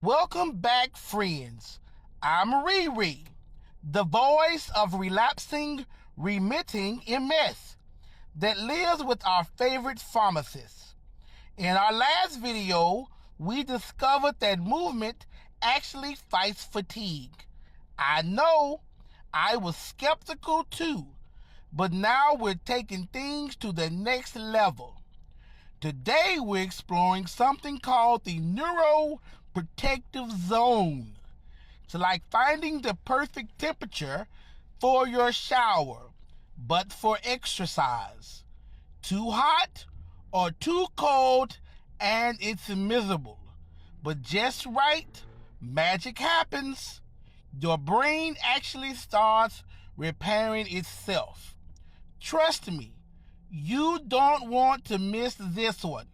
Welcome back, friends. I'm Riri, the voice of relapsing-remitting MS that lives with our favorite pharmacists. In our last video, we discovered that movement actually fights fatigue. I know, I was skeptical too, but now we're taking things to the next level. Today we're exploring something called the neuroprotective zone. It's like finding the perfect temperature for your shower, but for exercise. Too hot or too cold, and it's miserable. But just right, magic happens. Your brain actually starts repairing itself. Trust me, you don't want to miss this one,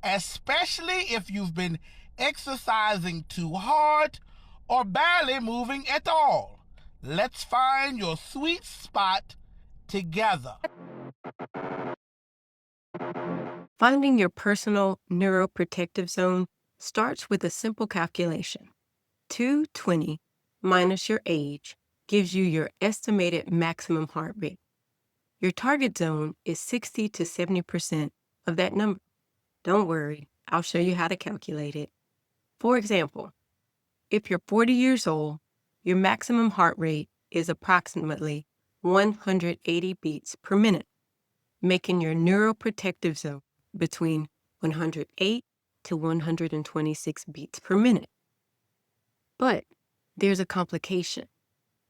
especially if you've been exercising too hard or barely moving at all. Let's find your sweet spot together. Finding your personal neuroprotective zone starts with a simple calculation. 220 minus your age gives you your estimated maximum heart rate. Your target zone is 60 to 70% of that number. Don't worry, I'll show you how to calculate it. For example, if you're 40 years old, your maximum heart rate is approximately 180 beats per minute, making your neuroprotective zone between 108 to 126 beats per minute. But there's a complication.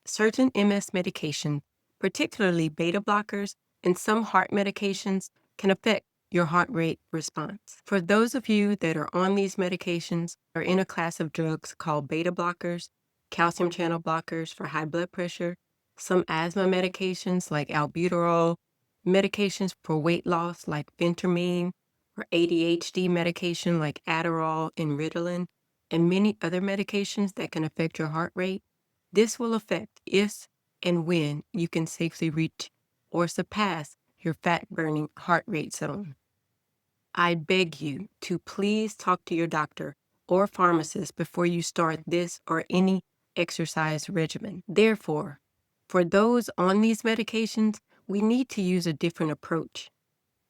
Certain MS medications, particularly beta blockers and some heart medications, can affect your heart rate response. For those of you that are on these medications or in a class of drugs called beta blockers, calcium channel blockers for high blood pressure, some asthma medications like albuterol, medications for weight loss like phentermine, or ADHD medication like Adderall and Ritalin, and many other medications that can affect your heart rate, this will affect if and when you can safely reach or surpass your fat-burning heart rate zone. I beg you to please talk to your doctor or pharmacist before you start this or any exercise regimen. Therefore, for those on these medications, we need to use a different approach,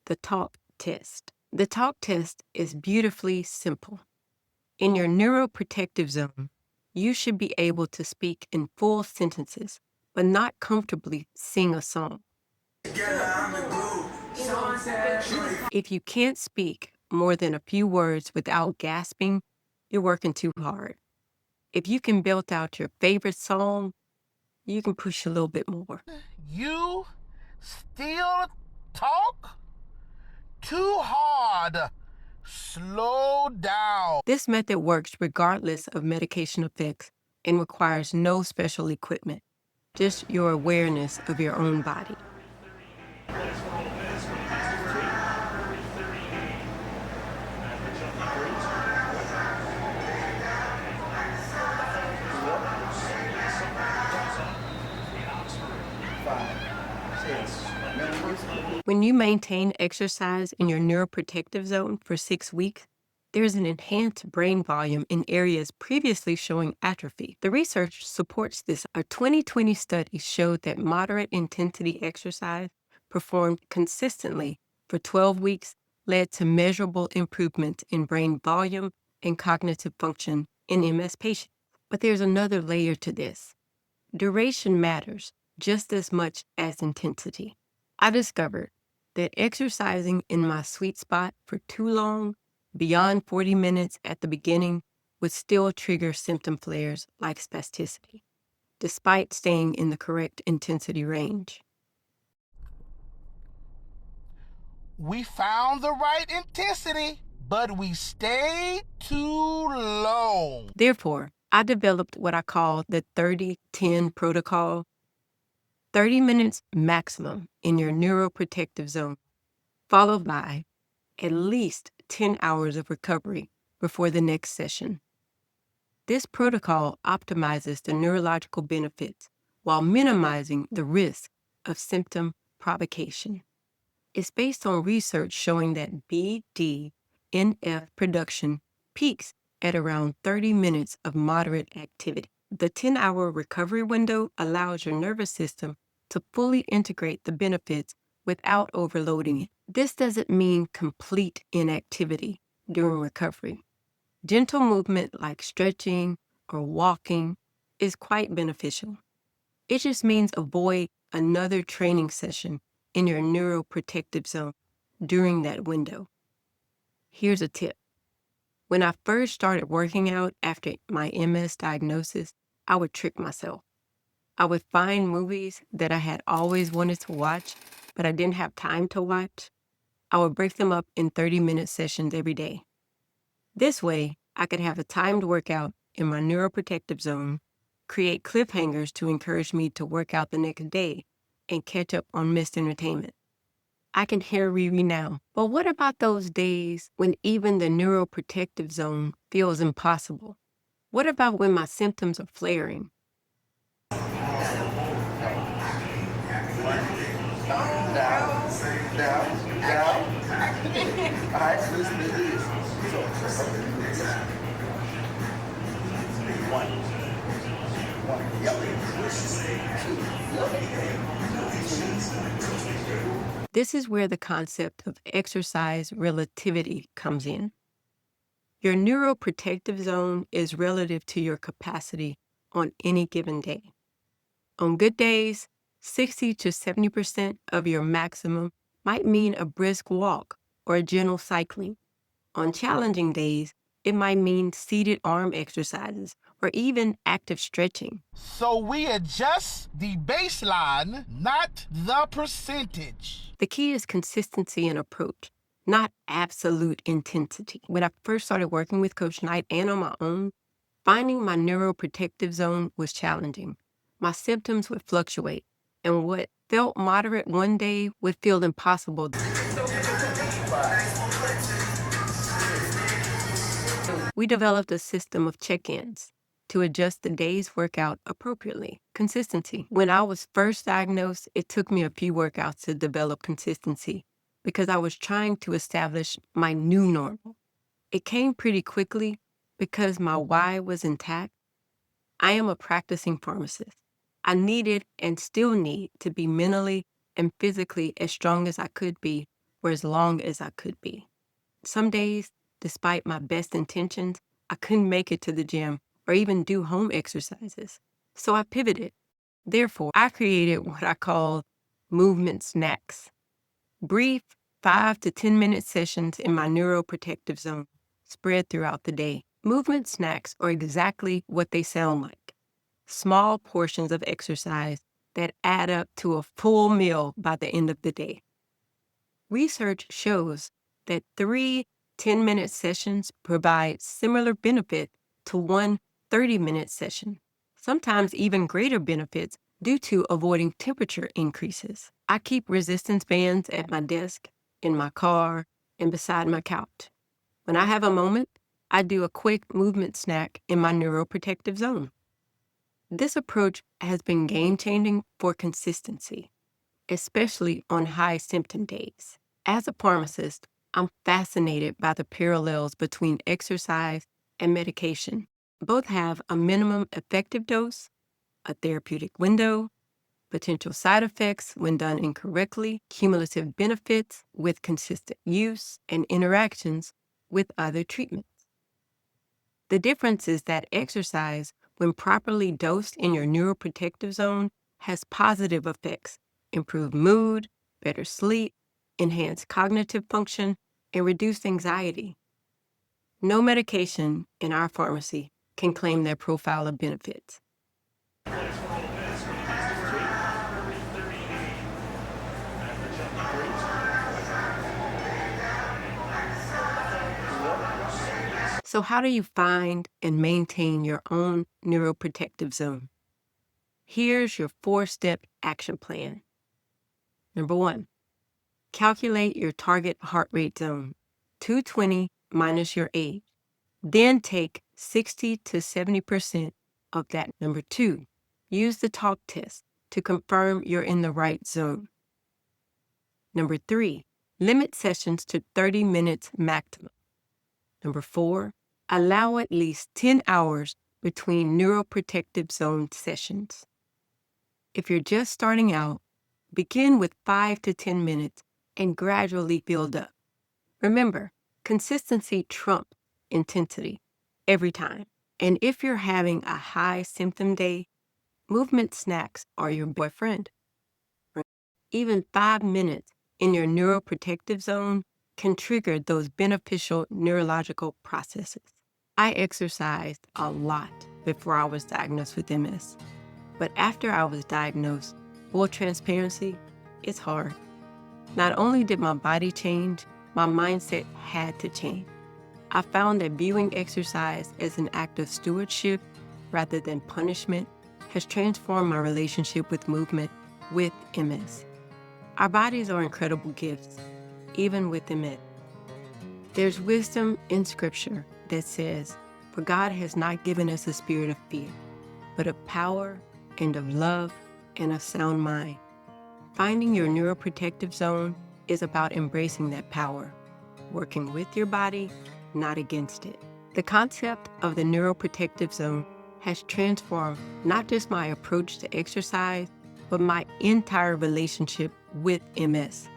the talk test. The talk test is beautifully simple. In your neuroprotective zone, you should be able to speak in full sentences, but not comfortably sing a song. If you can't speak more than a few words without gasping, you're working too hard. If you can belt out your favorite song, you can push a little bit more. You still talk? Too hard. Slow down. This method works regardless of medication effects and requires no special equipment, just your awareness of your own body. When you maintain exercise in your neuroprotective zone for 6 weeks, there's an enhanced brain volume in areas previously showing atrophy. The research supports this. A 2020 study showed that moderate intensity exercise performed consistently for 12 weeks led to measurable improvements in brain volume and cognitive function in MS patients. But there's another layer to this. Duration matters just as much as intensity. I discovered that exercising in my sweet spot for too long, beyond 40 minutes at the beginning, would still trigger symptom flares like spasticity, despite staying in the correct intensity range. We found the right intensity, but we stayed too long. Therefore, I developed what I call the 30-10 protocol. 30 minutes maximum in your neuroprotective zone, followed by at least 10 hours of recovery before the next session. This protocol optimizes the neurological benefits while minimizing the risk of symptom provocation. It's based on research showing that BDNF production peaks at around 30 minutes of moderate activity. The 10-hour recovery window allows your nervous system to fully integrate the benefits without overloading it. This doesn't mean complete inactivity during recovery. Gentle movement like stretching or walking is quite beneficial. It just means avoid another training session in your neuroprotective zone during that window. Here's a tip. When I first started working out after my MS diagnosis, I would trick myself. I would find movies that I had always wanted to watch, but I didn't have time to watch. I would break them up in 30-minute sessions every day. This way, I could have a timed workout in my neuroprotective zone, create cliffhangers to encourage me to work out the next day, and catch up on missed entertainment. I can hear Riri now. But what about those days when even the neuroprotective zone feels impossible? What about when my symptoms are flaring? This is where the concept of exercise relativity comes in. Your neuroprotective zone is relative to your capacity on any given day. On good days, 60 to 70% of your maximum might mean a brisk walk or gentle cycling. On challenging days, it might mean seated arm exercises or even active stretching. So we adjust the baseline, not the percentage. The key is consistency in approach, not absolute intensity. When I first started working with Coach Knight and on my own, finding my neuroprotective zone was challenging. My symptoms would fluctuate, and what felt moderate one day would feel impossible. We developed a system of check-ins to adjust the day's workout appropriately. Consistency. When I was first diagnosed, it took me a few workouts to develop consistency because I was trying to establish my new normal. It came pretty quickly because my why was intact. I am a practicing pharmacist. I needed and still need to be mentally and physically as strong as I could be for as long as I could be. Some days, despite my best intentions, I couldn't make it to the gym or even do home exercises. So I pivoted. Therefore, I created what I call movement snacks. Brief 5 to 10-minute sessions in my neuroprotective zone spread throughout the day. Movement snacks are exactly what they sound like. Small portions of exercise that add up to a full meal by the end of the day. Research shows that 3 10-minute sessions provide similar benefit to one 30-minute session, sometimes even greater benefits due to avoiding temperature increases. I keep resistance bands at my desk, in my car, and beside my couch. When I have a moment, I do a quick movement snack in my neuroprotective zone. This approach has been game-changing for consistency, especially on high symptom days. As a pharmacist, I'm fascinated by the parallels between exercise and medication. Both have a minimum effective dose, a therapeutic window, potential side effects when done incorrectly, cumulative benefits with consistent use, and interactions with other treatments. The difference is that exercise, when properly dosed in your neuroprotective zone, has positive effects: improved mood, better sleep, enhanced cognitive function, and reduced anxiety. No medication in our pharmacy can claim their profile of benefits. So how do you find and maintain your own neuroprotective zone? Here's your 4-step action plan. Number 1, calculate your target heart rate zone, 220 minus your age. Then take 60 to 70% of that. Number 2, use the talk test to confirm you're in the right zone. Number 3, limit sessions to 30 minutes maximum. Number 4, Allow at least 10 hours between neuroprotective zone sessions. If you're just starting out, begin with 5 to 10 minutes and gradually build up. Remember, consistency trumps intensity every time. And if you're having a high symptom day, movement snacks are your boyfriend. Even 5 minutes in your neuroprotective zone can trigger those beneficial neurological processes. I exercised a lot before I was diagnosed with MS. But after I was diagnosed, full transparency, it's hard. Not only did my body change, my mindset had to change. I found that viewing exercise as an act of stewardship rather than punishment has transformed my relationship with movement with MS. Our bodies are incredible gifts, even with MS. There's wisdom in Scripture that says, "For God has not given us a spirit of fear, but of power and of love and a sound mind." Finding your neuroprotective zone is about embracing that power, working with your body, not against it. The concept of the neuroprotective zone has transformed not just my approach to exercise, but my entire relationship with MS.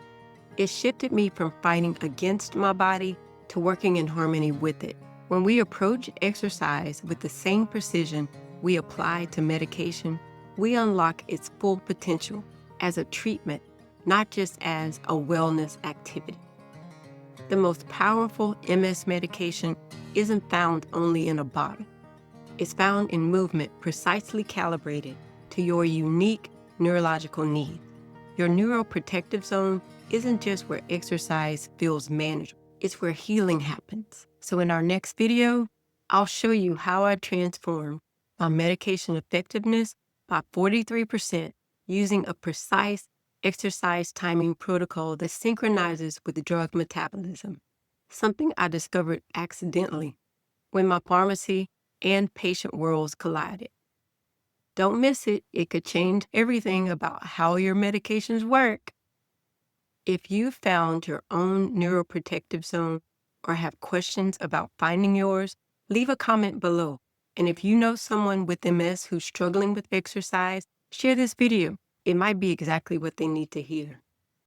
It shifted me from fighting against my body to working in harmony with it. When we approach exercise with the same precision we apply to medication, we unlock its full potential as a treatment, not just as a wellness activity. The most powerful MS medication isn't found only in a bottle. It's found in movement precisely calibrated to your unique neurological needs. Your neuroprotective zone isn't just where exercise feels manageable, it's where healing happens. So in our next video, I'll show you how I transformed my medication effectiveness by 43% using a precise exercise timing protocol that synchronizes with the drug metabolism, something I discovered accidentally when my pharmacy and patient worlds collided. Don't miss it. It could change everything about how your medications work. If you found your own neuroprotective zone or have questions about finding yours, leave a comment below. And if you know someone with MS who's struggling with exercise, share this video. It might be exactly what they need to hear.